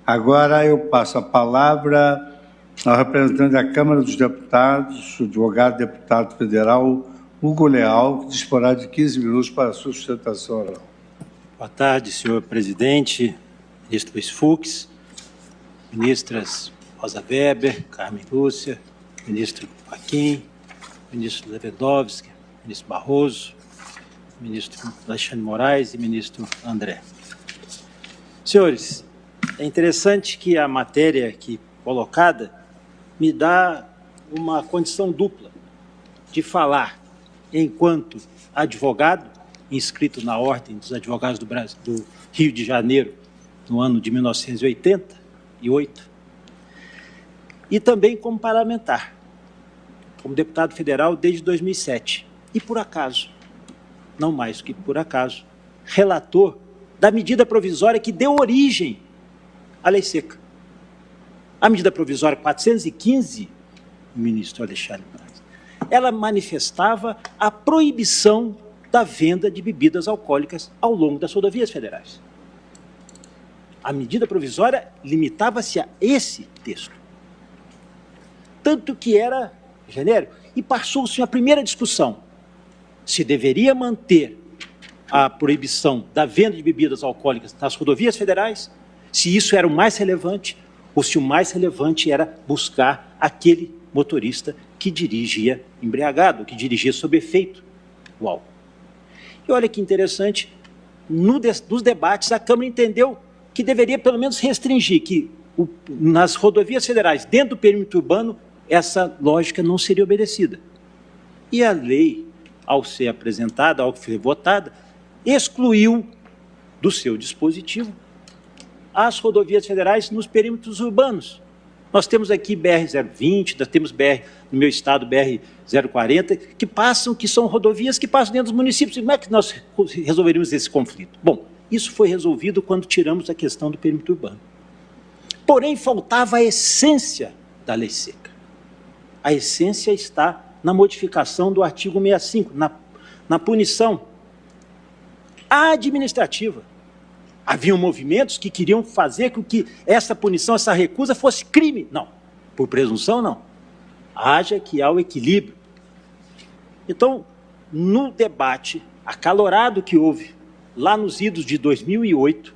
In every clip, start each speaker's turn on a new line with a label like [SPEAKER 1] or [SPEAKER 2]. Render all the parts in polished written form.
[SPEAKER 1] Agora eu passo a palavra ao representante da Câmara dos Deputados, o advogado deputado federal Hugo Leal, que disporá de 15 minutos para a sua sustentação oral.
[SPEAKER 2] Boa tarde, senhor presidente, ministro Luiz Fux, ministras Rosa Weber, Carmen Lúcia, ministro Fachin, ministro Lewandowski, ministro Barroso, ministro Alexandre Moraes e ministro André. Senhores, é interessante que a matéria aqui colocada me dá uma condição dupla de falar enquanto advogado, inscrito na Ordem dos Advogados do Brasil, do Rio de Janeiro, no ano de 1988, e também como parlamentar, como deputado federal desde 2007. E, por acaso, não mais do que por acaso, relator da medida provisória que deu origem à lei seca. A medida provisória 415, ministro Alexandre Moraes, ela manifestava a proibição da venda de bebidas alcoólicas ao longo das rodovias federais. A medida provisória limitava-se a esse texto. Tanto que era genérico. E passou-se a primeira discussão, se deveria manter a proibição da venda de bebidas alcoólicas nas rodovias federais, se isso era o mais relevante, ou se o mais relevante era buscar aquele motorista que dirigia embriagado, que dirigia sob efeito do álcool. E olha que interessante, nos debates a Câmara entendeu que deveria pelo menos restringir que nas rodovias federais, dentro do perímetro urbano, essa lógica não seria obedecida. E a lei, ao ser apresentada, ao que foi votada, excluiu do seu dispositivo as rodovias federais nos perímetros urbanos. Nós temos aqui BR-020, nós temos no meu estado BR-040, que são rodovias que passam dentro dos municípios. Como é que nós resolveríamos esse conflito? Bom, isso foi resolvido quando tiramos a questão do perímetro urbano. Porém, faltava a essência da lei seca. A essência está na modificação do artigo 65, na punição administrativa. Haviam movimentos que queriam fazer com que essa punição, essa recusa fosse crime. Não, por presunção não. Haja que há o equilíbrio. Então, no debate acalorado que houve lá nos idos de 2008,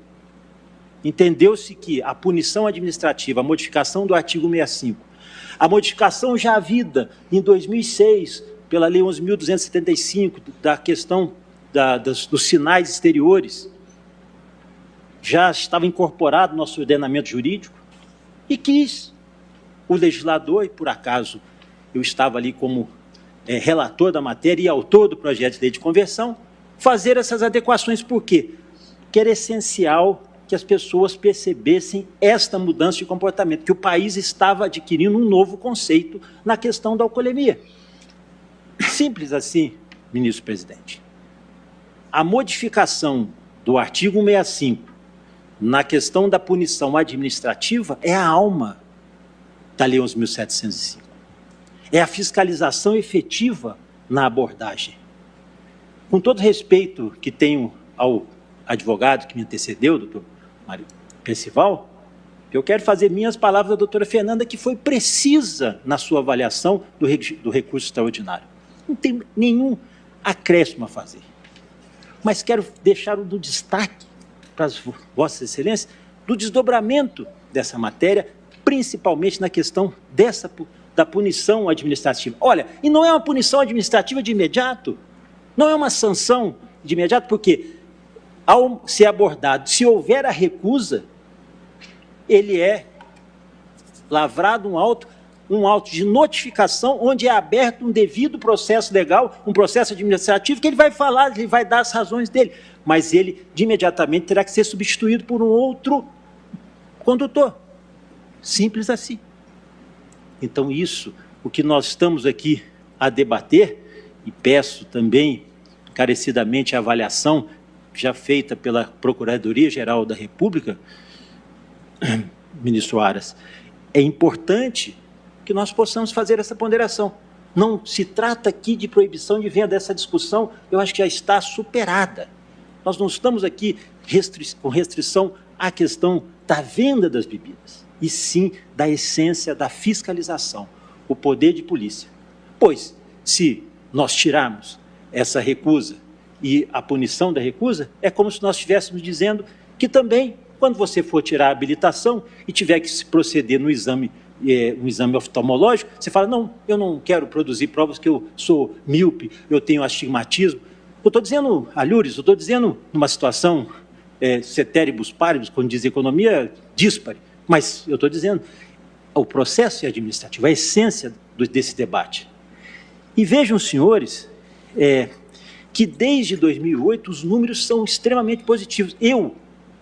[SPEAKER 2] entendeu-se que a punição administrativa, a modificação do artigo 65, a modificação já havida em 2006 pela Lei 11.275, da questão dos sinais exteriores, já estava incorporado no nosso ordenamento jurídico, e quis o legislador, e por acaso eu estava ali como relator da matéria e autor do projeto de lei de conversão, fazer essas adequações. Por quê? Porque era essencial que as pessoas percebessem esta mudança de comportamento, que o país estava adquirindo um novo conceito na questão da alcoolemia. Simples assim, ministro presidente. A modificação do artigo 65 na questão da punição administrativa é a alma da Lei 11.705. É a fiscalização efetiva na abordagem. Com todo respeito que tenho ao advogado que me antecedeu, doutor Mário Percival, eu quero fazer minhas palavras da doutora Fernanda, que foi precisa na sua avaliação do recurso extraordinário. Não tem nenhum acréscimo a fazer. Mas quero deixar no destaque para as vossas excelências do desdobramento dessa matéria, principalmente na questão da punição administrativa. Olha, e não é uma punição administrativa de imediato, não é uma sanção de imediato, porque ao ser abordado, se houver a recusa, ele é lavrado um auto de notificação, onde é aberto um devido processo legal, um processo administrativo, que ele vai falar, ele vai dar as razões dele, mas ele, de imediatamente, terá que ser substituído por um outro condutor. Simples assim. Então, isso, o que nós estamos aqui a debater, e peço também, encarecidamente, a avaliação já feita pela Procuradoria-Geral da República, ministro Aras, é importante que nós possamos fazer essa ponderação. Não se trata aqui de proibição de venda, essa discussão eu acho que já está superada. Nós não estamos aqui com restrição à questão da venda das bebidas, e sim da essência da fiscalização, o poder de polícia. Pois, se nós tirarmos essa recusa e a punição da recusa, é como se nós estivéssemos dizendo que também, quando você for tirar a habilitação e tiver que se proceder no exame, um exame oftalmológico, você fala, não, eu não quero produzir provas que eu sou míope, eu tenho astigmatismo. Eu estou dizendo, alhures, eu estou dizendo numa situação ceteribus paribus, quando diz economia, dispare, mas eu estou dizendo, o processo é administrativo, a essência desse debate. E vejam, senhores, que desde 2008 os números são extremamente positivos. Eu,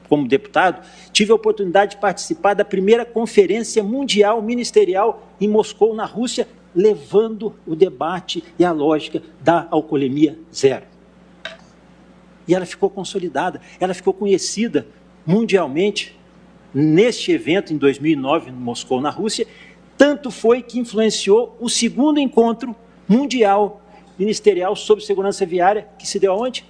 [SPEAKER 2] como deputado, tive a oportunidade de participar da primeira conferência mundial ministerial em Moscou, na Rússia, levando o debate e a lógica da alcoolemia zero. E ela ficou consolidada, ela ficou conhecida mundialmente neste evento em 2009, em Moscou, na Rússia, tanto foi que influenciou o segundo encontro mundial ministerial sobre segurança viária, que se deu aonde?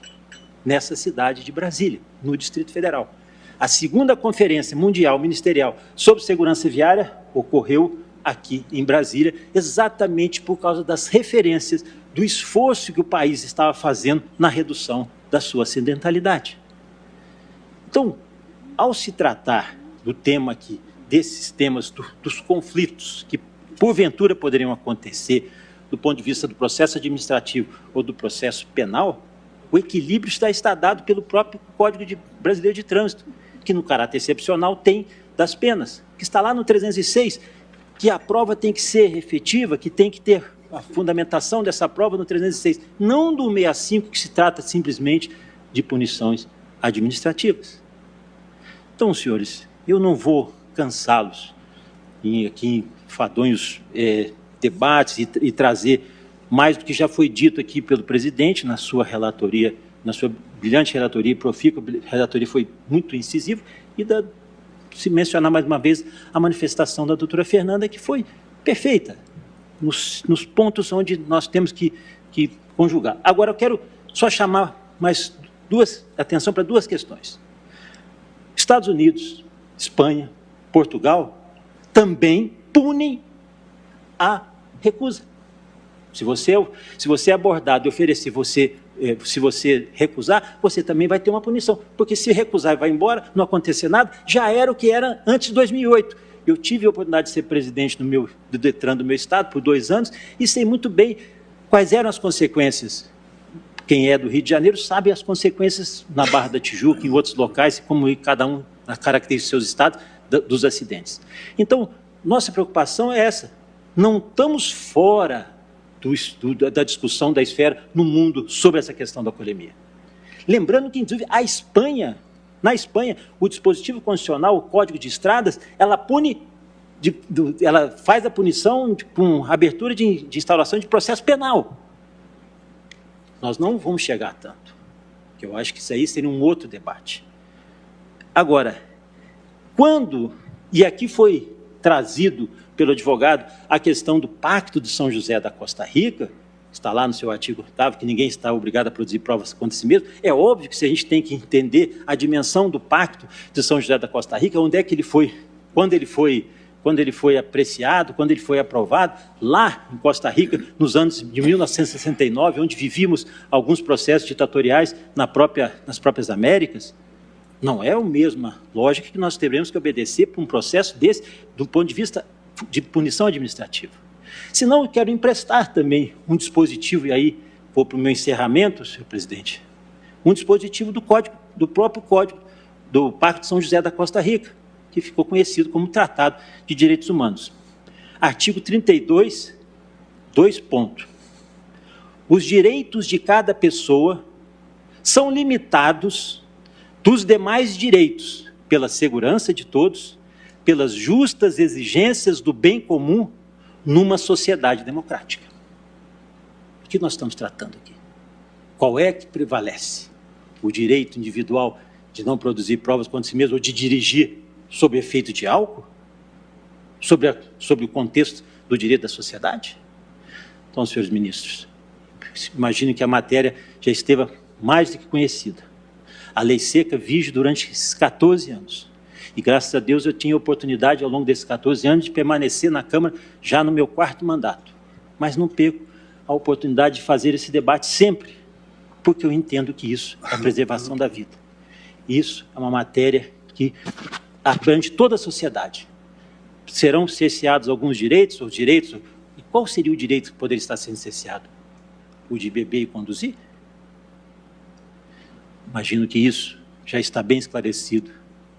[SPEAKER 2] Nessa cidade de Brasília, no Distrito Federal. A segunda conferência mundial ministerial sobre segurança viária ocorreu aqui em Brasília, exatamente por causa das referências do esforço que o país estava fazendo na redução da sua acidentalidade. Então, ao se tratar do tema aqui, desses temas dos conflitos que porventura poderiam acontecer do ponto de vista do processo administrativo ou do processo penal, o equilíbrio está dado pelo próprio Código Brasileiro de Trânsito, que no caráter excepcional tem das penas, que está lá no 306, que a prova tem que ser efetiva, que tem que ter a fundamentação dessa prova no 306, não do 65, que se trata simplesmente de punições administrativas. Então, senhores, eu não vou cansá-los aqui em fadonhos debates e trazer mais do que já foi dito aqui pelo presidente na sua relatoria, na sua brilhante relatoria, profícua relatoria, foi muito incisiva, e se mencionar mais uma vez a manifestação da doutora Fernanda, que foi perfeita, nos pontos onde nós temos que conjugar. Agora, eu quero só chamar mais atenção para duas questões. Estados Unidos, Espanha, Portugal, também punem a recusa. Se você é abordado e oferecer, se você recusar, você também vai ter uma punição, porque se recusar e vai embora, não acontecer nada, já era o que era antes de 2008. Eu tive a oportunidade de ser presidente do DETRAN do meu estado por 2 anos e sei muito bem quais eram as consequências. Quem é do Rio de Janeiro sabe as consequências na Barra da Tijuca, em outros locais, como cada um caracteriza os seus estados, dos acidentes. Então, nossa preocupação é essa. Não estamos fora da discussão da esfera no mundo sobre essa questão da alcoolemia. Lembrando que, inclusive, na Espanha, o dispositivo constitucional, o Código de Estradas, ela faz a punição com abertura de instauração de processo penal. Nós não vamos chegar a tanto, que eu acho que isso aí seria um outro debate. Agora, e aqui foi trazido pelo advogado a questão do Pacto de São José da Costa Rica, está lá no seu artigo 8º, que ninguém está obrigado a produzir provas contra si mesmo. É óbvio que se a gente tem que entender a dimensão do Pacto de São José da Costa Rica, onde é que ele foi, quando ele foi apreciado, quando ele foi aprovado, lá em Costa Rica, nos anos de 1969, onde vivíamos alguns processos ditatoriais nas próprias Américas. Não é a mesma lógica que nós teremos que obedecer para um processo desse, do ponto de vista de punição administrativa. Senão, eu quero emprestar também um dispositivo, e aí vou para o meu encerramento, senhor presidente, um dispositivo do próprio Código do Pacto de São José da Costa Rica, que ficou conhecido como Tratado de Direitos Humanos. Artigo 32, 2 pontos. Os direitos de cada pessoa são limitados dos demais direitos pela segurança de todos, pelas justas exigências do bem comum numa sociedade democrática. O que nós estamos tratando aqui? Qual é que prevalece? O direito individual de não produzir provas contra si mesmo ou de dirigir sob efeito de álcool? Sobre o contexto do direito da sociedade? Então, senhores ministros, imaginem que a matéria já esteve mais do que conhecida. A lei seca vige durante esses 14 anos. E graças a Deus eu tinha a oportunidade, ao longo desses 14 anos, de permanecer na Câmara já no meu 4º mandato. Mas não perco a oportunidade de fazer esse debate sempre, porque eu entendo que isso é a preservação da vida. Isso é uma matéria que abrange toda a sociedade. Serão cerceados alguns direitos, ou direitos... E qual seria o direito que poderia estar sendo cerceado? O de beber e conduzir? Imagino que isso já está bem esclarecido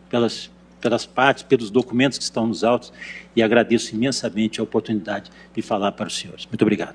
[SPEAKER 2] pelas partes, pelos documentos que estão nos autos, e agradeço imensamente a oportunidade de falar para os senhores. Muito obrigado.